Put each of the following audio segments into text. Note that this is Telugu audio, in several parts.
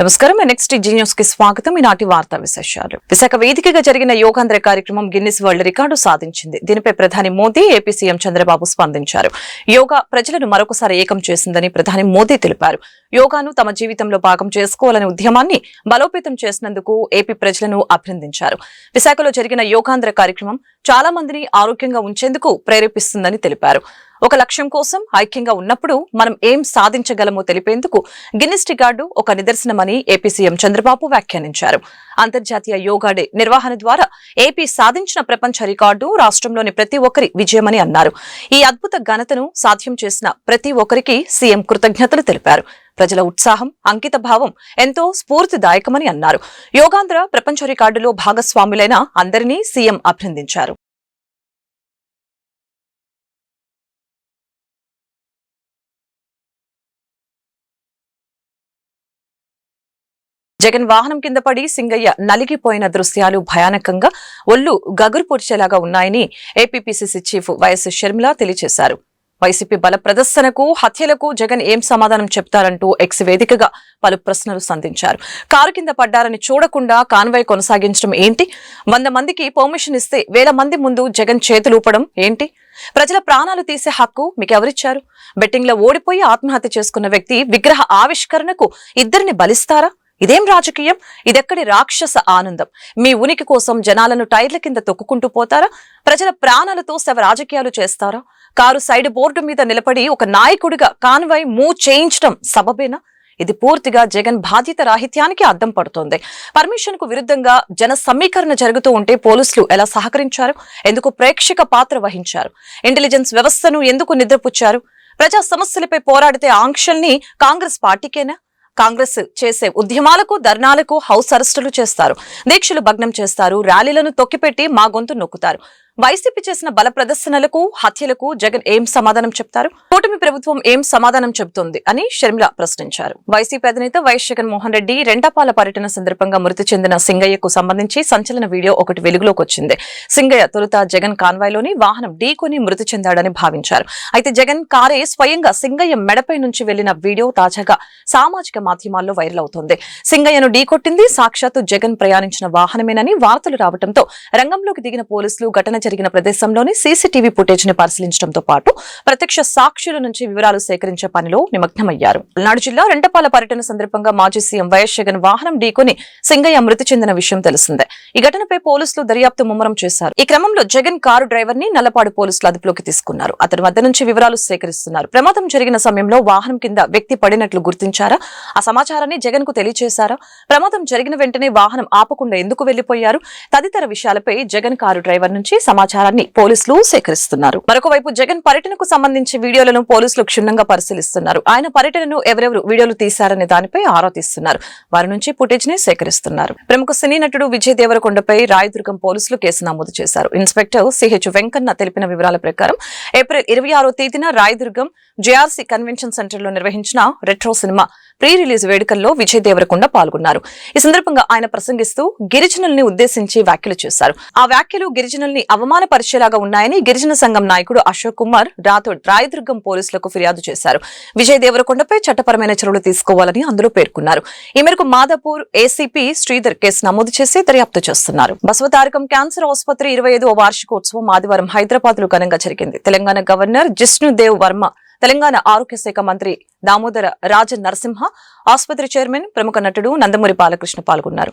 నమస్కారం. నెక్స్ట్ జీ న్యూస్ కి స్వాగతం. ఈనాటి వార్తా విశేషాలు. విశాఖ వేదికగా జరిగిన యోగాంధ్ర కార్యక్రమం గిన్నిస్ వరల్డ్ రికార్డు సాధించింది. దీనిపై ప్రధాని మోదీ, ఏపీ సీఎం చంద్రబాబు స్పందించారు. యోగా ప్రజలను మరొకసారి ఏకం చేసిందని ప్రధాని మోదీ తెలిపారు. యోగాను తమ జీవితంలో భాగం చేసుకోవాలనే ఉద్యమాన్ని బలోపేతం చేసినందుకు ఏపీ ప్రజలను అభినందించారు. విశాఖలో జరిగిన యోగాంధ్ర కార్యక్రమం చాలా మందిని ఆరోగ్యంగా ఉంచేందుకు ప్రేరేపిస్తుందని తెలిపారు. ఒక లక్ష్యం కోసం ఐక్యంగా ఉన్నప్పుడు మనం ఏం సాధించగలమో తెలిపేందుకు గిన్నిస్ రికార్డు ఒక నిదర్శనమని ఏపీ సీఎం చంద్రబాబు వ్యాఖ్యానించారు. అంతర్జాతీయ యోగా డే నిర్వహణ ద్వారా ఏపీ సాధించిన ప్రపంచ రికార్డు రాష్ట్రంలోని ప్రతి ఒక్కరి విజయమని అన్నారు. ఈ అద్భుత ఘనతను సాధ్యం చేసిన ప్రతి ఒక్కరికి సీఎం కృతజ్ఞతలు తెలిపారు. ప్రజల ఉత్సాహం, అంకిత భావం ఎంతో స్ఫూర్తిదాయకమని అన్నారు. యోగాంధ్ర ప్రపంచ రికార్డులో భాగస్వాములైన అందరినీ సీఎం అభినందించారు. జగన్ వాహనం కింద పడి సింగయ్య నలిగిపోయిన దృశ్యాలు భయానకంగా ఒళ్లు గగురు పొడిచేలాగా ఉన్నాయని ఏపీపీసీసీ చీఫ్ వైఎస్ షర్మిల తెలియజేశారు. వైసీపీ బల ప్రదర్శనకు, హత్యలకు జగన్ ఏం సమాధానం చెప్తారంటూ ఎక్స్ వేదికగా పలు ప్రశ్నలు సంధించారు. కారు కింద పడ్డారని చూడకుండా కాన్వాయ్ కొనసాగించడం ఏంటి? 100 మందికి పర్మిషన్ ఇస్తే 1000 మంది ముందు జగన్ చేతులూపడం ఏంటి? ప్రజల ప్రాణాలు తీసే హక్కు మీకెవరిచ్చారు? బెట్టింగ్ లో ఓడిపోయి ఆత్మహత్య చేసుకున్న వ్యక్తి విగ్రహ ఆవిష్కరణకు 2 బలిస్తారా? ఇదేం రాజకీయం? ఇదెక్కడి రాక్షస ఆనందం? మీ ఉనికి కోసం జనాలను టైర్ల కింద తొక్కుకుంటూ పోతారా? ప్రజల ప్రాణాలతో శవ రాజకీయాలు చేస్తారా? కారు సైడ్ బోర్డు మీద నిలబడి ఒక నాయకుడిగా కాన్వాయ్ మూవ్ చేయించడం సబబేనా? ఇది పూర్తిగా జగన్ బాధ్యత రాహిత్యానికి అద్దం పడుతోంది. పర్మిషన్ కు విరుద్ధంగా జన సమీకరణ జరుగుతూ ఉంటే పోలీసులు ఎలా సహకరించారు? ఎందుకు ప్రేక్షక పాత్ర వహించారు? ఇంటెలిజెన్స్ వ్యవస్థను ఎందుకు నిద్రపుచ్చారు? ప్రజా సమస్యలపై పోరాడితే ఆంక్షల్ని కాంగ్రెస్ పార్టీకేనా? కాంగ్రెస్ చేసే ఉద్యమాలకు, ధర్నాలకు హౌస్ అరెస్టులు చేస్తారు, దీక్షలు భగ్నం చేస్తారు, ర్యాలీలను తొక్కిపెట్టి మా గొంతు నొక్కుతారు. వైసీపీ చేసిన బల ప్రదర్శనలకు, హత్యలకు జగన్ ఏం సమాధానం చెప్తారు? కూటమి ప్రభుత్వం ఏం సమాధానం చెబుతోంది అని షర్మిల ప్రశ్నించారు. వైసీపీ అధినేత వైఎస్ జగన్మోహన్ రెడ్డి రెండపాల పర్యటన సందర్భంగా మృతి చెందిన సింగయ్యకు సంబంధించి సంచలన వీడియో ఒకటి వెలుగులోకి వచ్చింది. సింగయ్య తొలుత జగన్ కాన్వాయ్లోని వాహనం ఢీకొని మృతి చెందాడని భావించారు. అయితే జగన్ కారే స్వయంగా సింగయ్య మెడపై నుంచి వెళ్లిన వీడియో తాజాగా సామాజిక మాధ్యమాల్లో వైరల్ అవుతోంది. సింగయ్యను ఢీకొట్టింది సాక్షాత్తు జగన్ ప్రయాణించిన వాహనమేనని వార్తలు రావడంతో రంగంలోకి దిగిన పోలీసులు ఘటన జరిగిన ప్రదేశంలోని సీసీటీవీ ఫుటేజ్ ని పరిశీలించడంతో పాటు ప్రత్యక్ష సాక్షుల నుంచి వివరాలు సేకరించే పనిలో నిమగ్నమయ్యారు. పల్నాడు జిల్లా రెండపాల పర్యటన సందర్భంగా మాజీ సీఎం వైఎస్ జగన్ వాహనం ఢీకొని సింగయ్య మృతి చెందిన విషయం తెలిసిందే. ఈ ఘటనపై పోలీసులు దర్యాప్తు ముమ్మరం చేశారు. ఈ క్రమంలో జగన్ కారు డ్రైవర్ ని నల్లపాడు పోలీసులు అదుపులోకి తీసుకున్నారు. అతని వద్ద నుంచి వివరాలు సేకరిస్తున్నారు. ప్రమాదం జరిగిన సమయంలో వాహనం కింద వ్యక్తి పడినట్లు గుర్తించారా? ఆ సమాచారాన్ని జగన్ కు తెలియజేశారా? ప్రమాదం జరిగిన వెంటనే వాహనం ఆపకుండా ఎందుకు వెళ్లిపోయారు? తదితర విషయాలపై జగన్ కారు డ్రైవర్ నుంచి సమాచారాన్ని పోలీసులు సేకరిస్తున్నారు. మరొకవైపు జగన్ పర్యటనకు సంబంధించి వీడియోలను పోలీసులు క్షుణ్ణంగా పరిశీలిస్తున్నారు. ఆయన పర్యటనను ఎవరెవరు వీడియోలు తీశారనే దానిపై ఆరా తీస్తున్నారు. వారి నుంచి ఫుటేజ్ ని సేకరిస్తున్నారు. ప్రముఖ సినీ నటుడు విజయ్ దేవరకొండపై రాయదుర్గం పోలీసులు కేసు నమోదు చేశారు. ఇన్స్పెక్టర్ సిహెచ్ వెంకన్న తెలిపిన వివరాల ప్రకారం ఏప్రిల్ 26వ తేదీన రాయదుర్గం జేఆర్సీ కన్వెన్షన్ సెంటర్ లో నిర్వహించిన రెట్రో సినిమా ప్రీ రిలీజ్ వేడుకల్లో విజయ్ దేవరకొండ పాల్గొన్నారు. ఈ సందర్భంగా ఆయన ప్రసంగిస్తూ గిరిజనుల్ని ఉద్దేశించి వ్యాఖ్యలు చేశారు. ఆ వ్యాఖ్యలు గిరిజనుల్ని అవమానపరిచేలాగా ఉన్నాయని గిరిజన సంఘం నాయకుడు అశోక్ కుమార్ రాథోడ్ రాయదుర్గం పోలీసులకు ఫిర్యాదు చేశారు. విజయ్ దేవరకొండపై చట్టపరమైన చర్యలు తీసుకోవాలని అందులో పేర్కొన్నారు. ఈ మేరకు మాదాపూర్ ఏసీపీ శ్రీధర్ కేసు నమోదు చేసి దర్యాప్తు చేస్తున్నారు. బసవతారకం క్యాన్సర్ ఆసుపత్రి 25వ వార్షికోత్సవం ఆదివారం హైదరాబాద్ లో ఘనంగా జరిగింది. తెలంగాణ గవర్నర్ జిష్ణుదేవ్ వర్మ, తెలంగాణ ఆరోగ్య శాఖ మంత్రి దామోదర రాజ నరసింహ, ఆసుపత్రి చైర్మన్ ప్రముఖ నటుడు నందమూరి బాలకృష్ణ పాల్గొన్నారు.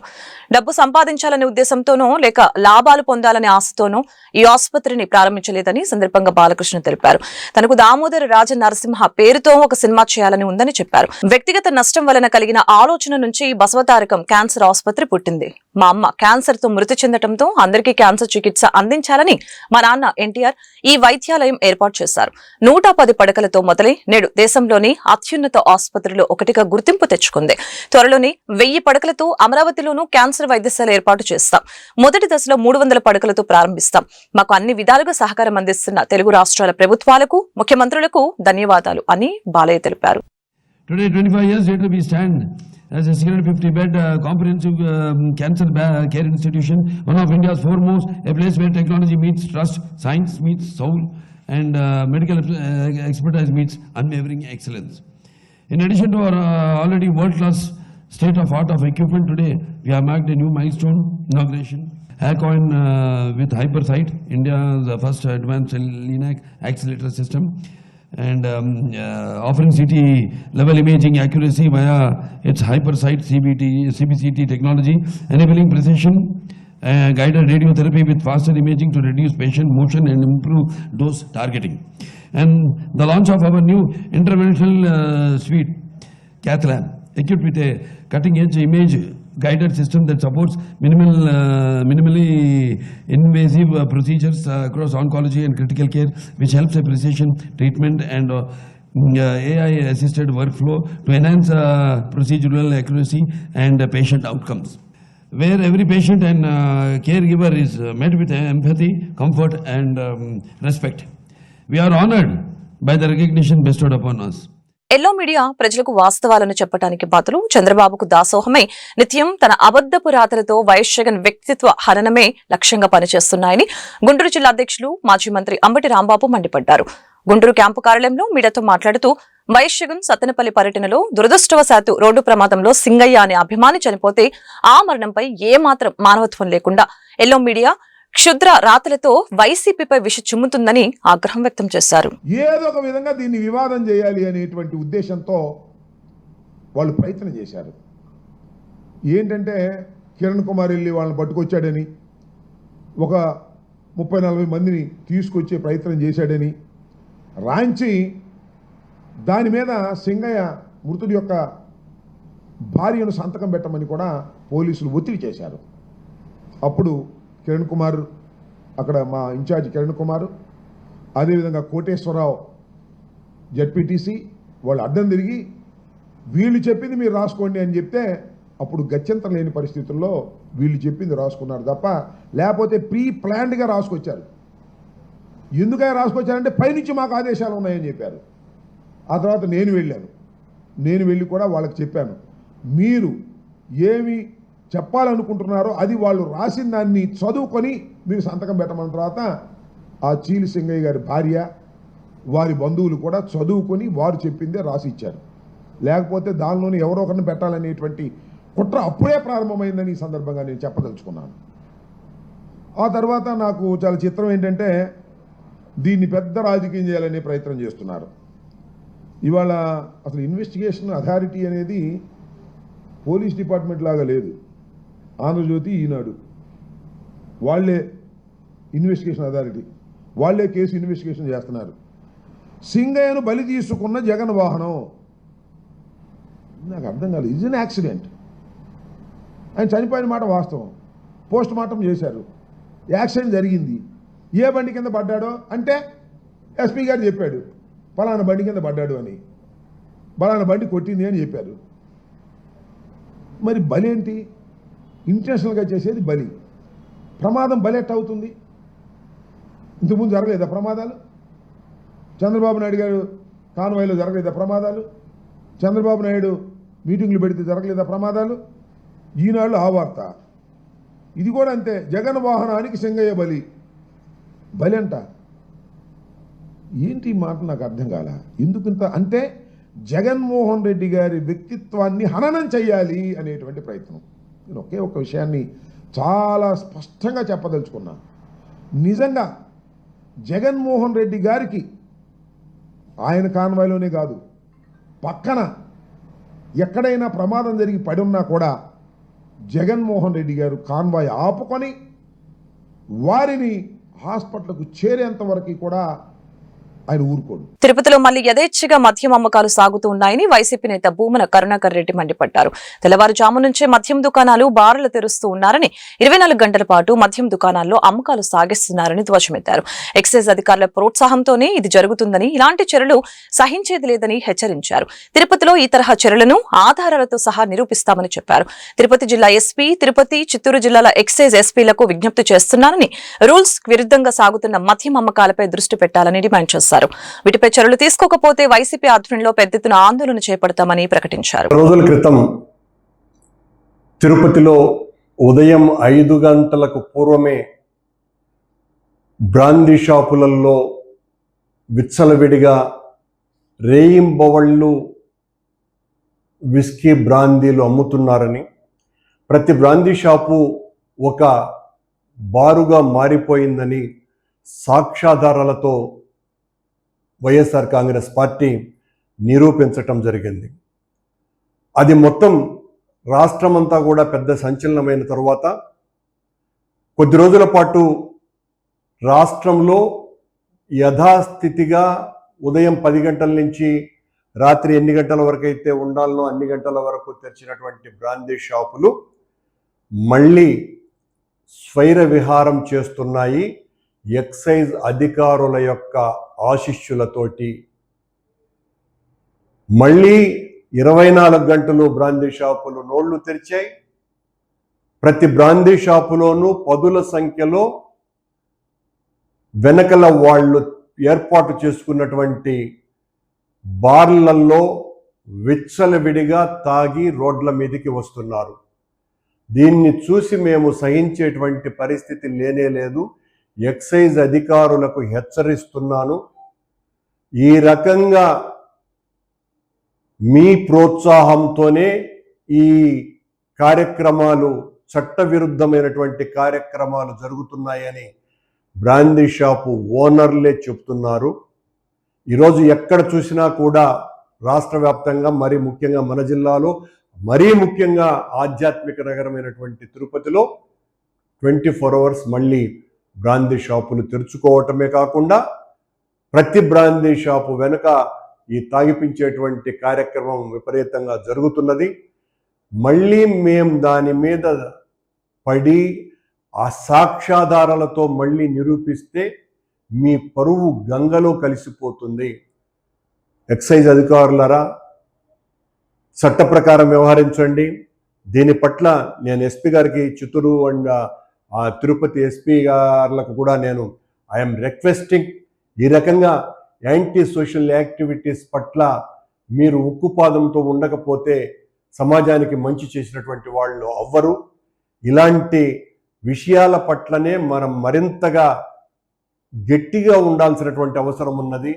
డబ్బు సంపాదించాలనే ఉద్దేశంతోనో లేక లాభాలు పొందాలనే ఆశతోనో ఈ ఆసుపత్రిని ప్రారంభించలేదని సందర్భంగా బాలకృష్ణ తెలిపారు. తనకు దామోదర రాజ నరసింహ పేరుతో ఒక సినిమా చేయాలని ఉందని చెప్పారు. వ్యక్తిగత నష్టం వలన కలిగిన ఆలోచన నుంచి బసవతారకం క్యాన్సర్ ఆసుపత్రి పుట్టింది. మా అమ్మ క్యాన్సర్ తో మృతి చెందడంతో అందరికీ క్యాన్సర్ చికిత్స అందించాలని మా నాన్న ఎన్టీఆర్ ఈ వైద్యాలయం ఏర్పాటు చేశారు. 110 పడకలతో మొదలై నేడు దేశంలోని అత్యున్నత ఆసుపత్రిలో ఒకటిగా గుర్తింపు తెచ్చుకుంది. త్వరలోని 1000 పడకలతో అమరావతిలోనూ క్యాన్సర్ వైద్యశాల ఏర్పాటు చేస్తాం. మొదటి దశలో 300 పడకలతో ప్రారంభిస్తాం. మాకు అన్ని విధాలుగా సహకారం అందిస్తున్న తెలుగు రాష్ట్రాల ప్రభుత్వాలకు, ముఖ్యమంత్రులకు ధన్యవాదాలు అని బాలయ్య తెలిపారు. Today, 25 years later, we stand as a 650-bed comprehensive cancer care institution, one of India's foremost, a place where technology meets trust, science meets soul, and medical expertise meets unwavering excellence. In addition to our already world-class state-of-art of equipment today. We have marked a new milestone inauguration. Hackcoin with Hypersight, India's first advanced LINAC accelerator system, and offering CT level imaging accuracy via its Hypersight CBCT technology, enabling precision guided radiotherapy with faster imaging to reduce patient motion and improve dose targeting. And the launch of our new interventional suite, Cath Lab, equipped with a cutting-edge image guided system that supports minimally invasive procedures across oncology and critical care, which helps a precision treatment and AI-assisted workflow to enhance procedural accuracy and patient outcomes, where every patient and caregiver is met with empathy, comfort, and respect. We are honored by the recognition bestowed upon us. Yellow media ప్రజలకు వాస్తవాలను చెప్పడానికి బదులు చంద్రబాబుకు దాసోహమై నిత్యం తన అబద్ధపు రాతలతో వైఎస్ జగన్ వ్యక్తిత్వ హననమే లక్ష్యంగా పనిచేస్తున్నాయని గుంటూరు జిల్లా అధ్యక్షులు మాజీ మంత్రి అంబటి రాంబాబు మండిపడ్డారు. గుంటూరు క్యాంపు కార్యాలయంలో మీడియాతో మాట్లాడుతూ వైఎస్ జగన్ సత్తెనపల్లి పర్యటనలో దురదృష్టవశాత్తు రోడ్డు ప్రమాదంలో సింగయ్య అనే అభిమాని చనిపోతే ఆ మరణంపై ఏమాత్రం మానవత్వం లేకుండా ఎల్లో మీడియా క్షుద్ర రాతలతో వైసీపీపై విష చిమ్ముతుందని ఆగ్రహం వ్యక్తం చేశారు. ఏదో ఒక విధంగా దీన్ని వివాదం చేయాలి అనేటువంటి ఉద్దేశంతో వాళ్ళు ప్రయత్నం చేశారు. ఏంటంటే కిరణ్ కుమార్ వెళ్ళి వాళ్ళని పట్టుకొచ్చాడని, ఒక 30-40 మందిని తీసుకొచ్చే ప్రయత్నం చేశాడని రాంచి దాని మీద సింగయ్య మృతుడి యొక్క భార్యను సంతకం పెట్టమని కూడా పోలీసులు ఒత్తిడి చేశారు. అప్పుడు కిరణ్ కుమార్, అక్కడ మా ఇన్ఛార్జ్ కిరణ్ కుమార్, అదేవిధంగా కోటేశ్వరరావు జడ్పీటీసీ వాళ్ళు అడ్డం తిరిగి వీళ్ళు చెప్పింది మీరు రాసుకోండి అని చెప్తే అప్పుడు గత్యంతరం లేని పరిస్థితుల్లో వీళ్ళు చెప్పింది రాసుకున్నారు తప్ప లేకపోతే ప్రీ ప్లాన్డ్గా రాసుకొచ్చారు. ఎందుకని రాసుకొచ్చారంటే పైనుంచి మాకు ఆదేశాలు ఉన్నాయని చెప్పారు. ఆ తర్వాత నేను వెళ్ళి కూడా వాళ్ళకి చెప్పాను, మీరు ఏమి చెప్పాలనుకుంటున్నారో అది వాళ్ళు రాసిన దాన్ని చదువుకొని మీరు సంతకం పెట్టమన్న తర్వాత ఆ చీలి సింగయ్య గారి భార్య, వారి బంధువులు కూడా చదువుకొని వారు చెప్పిందే రాసి ఇచ్చారు. లేకపోతే దానిలోని ఎవరో ఒకరిని పెట్టాలనేటువంటి కుట్ర అప్పుడే ప్రారంభమైందని ఈ సందర్భంగా నేను చెప్పదలుచుకున్నాను. ఆ తర్వాత నాకు చాలా చిత్రం ఏంటంటే దీన్ని పెద్ద రాజకీయం చేయాలనే ప్రయత్నం చేస్తున్నారు. ఇవాళ అసలు ఇన్వెస్టిగేషన్ అథారిటీ అనేది పోలీస్ డిపార్ట్మెంట్ లాగా లేదు. ఆంధ్రజ్యోతి, ఈనాడు వాళ్లే ఇన్వెస్టిగేషన్ అథారిటీ, వాళ్లే కేసు ఇన్వెస్టిగేషన్ చేస్తున్నారు. సింగయ్యను బలి తీసుకున్న జగన్ వాహనం నాకు అర్థం కాలేదు. Is an accident. ఆయన చనిపోయిన మాట వాస్తవం, పోస్ట్ మార్టం చేశారు, యాక్సిడెంట్ జరిగింది. ఏ బండి కింద పడ్డాడో అంటే ఎస్పీ గారు చెప్పాడు పలానా బండి కింద పడ్డాడు అని, పలానా బండి కొట్టింది అని చెప్పారు. మరి బలి ఏంటి? ఇంటెన్షనల్గా చేసేది బలి. ప్రమాదం బలి ఎట్ట అవుతుంది? ఇంతకుముందు జరగలేదా ప్రమాదాలు? చంద్రబాబు నాయుడు గారు కాన్వాయ్లో జరగలేదా ప్రమాదాలు? చంద్రబాబు నాయుడు మీటింగ్లు పెడితే జరగలేదా ప్రమాదాలు? ఈనాళ్ళు ఆ వార్త. ఇది కూడా అంతే. జగన్ వాహనానికి సింగయ్య బలి అంట. ఏంటి మాట నాకు అర్థం కాల. ఎందుకంత అంటే జగన్మోహన్ రెడ్డి గారి వ్యక్తిత్వాన్ని హననం చేయాలి అనేటువంటి ప్రయత్నం. నేను ఒకే ఒక విషయాన్ని చాలా స్పష్టంగా చెప్పదలుచుకున్నా. నిజంగా జగన్మోహన్ రెడ్డి గారికి ఆయన కాన్వాయ్లోనే కాదు, పక్కన ఎక్కడైనా ప్రమాదం జరిగి పడి ఉన్నా కూడా జగన్మోహన్ రెడ్డి గారు కాన్వాయ్ ఆపుకొని వారిని హాస్పిటల్కు చేరేంత వరకు కూడా ఆయన ఊరుకోడు. తిరుపతిలో మళ్లీ యథేచ్ఛగా మద్యం అమ్మకాలు సాగుతూ ఉన్నాయని వైసీపీ నేత భూమన కరుణాకర్ రెడ్డి మండిపడ్డారు. తెల్లవారుజాము నుంచే మద్యం దుకాణాలు, బార్లు తెరుస్తూ ఉన్నారని, 24 గంటల పాటు మద్యం దుకాణాల్లో అమ్మకాలు సాగిస్తున్నారని ధ్వజమెత్తారు. ఎక్సైజ్ అధికారుల ప్రోత్సాహంతోనే ఇది జరుగుతుందని, ఇలాంటి చర్యలు సహించేది లేదని హెచ్చరించారు. తిరుపతిలో ఈ తరహా చర్యలను ఆధారాలతో సహా నిరూపిస్తామని చెప్పారు. తిరుపతి జిల్లా ఎస్పీ, తిరుపతి, చిత్తూరు జిల్లాల ఎక్సైజ్ ఎస్పీలకు విజ్ఞప్తి చేస్తున్నారని, రూల్స్ విరుద్ధంగా సాగుతున్న మద్యం అమ్మకాలపై దృష్టి పెట్టాలని డిమాండ్ చేశారు. వీటిపై చర్యలు తీసుకోకపోతే వైసీపీ ఆధ్వర్యంలో పెద్ద ఎత్తున ఆందోళన చేపడతామని ప్రకటించారు. రోజుల క్రితం తిరుపతిలో ఉదయం 5 గంటలకు పూర్వమే బ్రాందీ షాపులలో విచ్చలవిడిగా రేయింబవళ్ళు విస్కీ బ్రాందీలు అమ్ముతున్నారని, ప్రతి బ్రాందీ షాపు ఒక బారుగా మారిపోయిందని సాక్ష్యాధారాలతో వైఎస్ఆర్ కాంగ్రెస్ పార్టీ నిరూపించటం జరిగింది. అది మొత్తం రాష్ట్రమంతా కూడా పెద్ద సంచలనమైన తరువాత కొద్ది రోజుల పాటు రాష్ట్రంలో యథాస్థితిగా ఉదయం 10 గంటల నుంచి రాత్రి ఎన్ని గంటల వరకు అయితే ఉండాలనో అన్ని గంటల వరకు తెరిచినటువంటి బ్రాందీ షాపులు మళ్ళీ స్వైర విహారం చేస్తున్నాయి. ఎక్సైజ్ అధికారుల యొక్క ఆశిష్యులతోటి మళ్ళీ 24 గంటలు బ్రాందీ షాపులు నోళ్లు తెరిచాయి. ప్రతి బ్రాందీ షాపులోనూ పదుల సంఖ్యలో వెనకల వాళ్ళు ఏర్పాటు చేసుకున్నటువంటి బార్లల్లో విచ్చలవిడిగా తాగి రోడ్ల మీదకి వస్తున్నారు. దీన్ని చూసి మేము సహించేటువంటి పరిస్థితి లేనే లేదు. ఎక్సైజ్ అధికారులకు హెచ్చరిస్తున్నాను, ఈ రకంగా మీ ప్రోత్సాహంతోనే ఈ కార్యక్రమాలు, చట్టవిరుద్ధమైనటువంటి కార్యక్రమాలు జరుగుతున్నాయని బ్రాందీ షాపు ఓనర్లే చెప్తున్నారు. ఈరోజు ఎక్కడ చూసినా కూడా రాష్ట్ర వ్యాప్తంగా, మరీ ముఖ్యంగా మన జిల్లాలో, మరీ ముఖ్యంగా ఆధ్యాత్మిక నగరమైనటువంటి తిరుపతిలో 24 అవర్స్ మళ్ళీ బ్రాందీ షాపులు తెరుచుకోవటమే కాకుండా ప్రతి బ్రాందీ షాపు వెనుక ఈ తాగిపించేటువంటి కార్యక్రమం విపరీతంగా జరుగుతున్నది. మళ్ళీ మేం దాని మీద పడి ఆ సాక్ష్యాధారాలతో మళ్ళీ నిరూపిస్తే మీ పరువు గంగలో కలిసిపోతుంది. ఎక్సైజ్ అధికారులరా, చట్ట ప్రకారం వ్యవహరించండి. దీని పట్ల నేను ఎస్పీ గారికి, చిత్తూరు అండ్ తిరుపతి ఎస్పీ గారులకు కూడా నేను ఐఎమ్ రిక్వెస్టింగ్, ఈ రకంగా యాంటీ సోషల్ యాక్టివిటీస్ పట్ల మీరు ఉక్కుపాదంతో ఉండకపోతే సమాజానికి మంచి చేసినటువంటి వాళ్ళు అవ్వరు. ఇలాంటి విషయాల పట్లనే మనం మరింతగా గట్టిగా ఉండాల్సినటువంటి అవసరం ఉన్నది.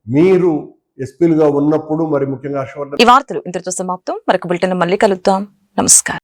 మీరు ఎస్పీలుగా ఉన్నప్పుడు, మరి ముఖ్యంగా ఈ వార్తలు ఇంతటితో సమాప్తం. మరొక బులెటిన్ మళ్ళీ కలుద్దాం. నమస్కారం.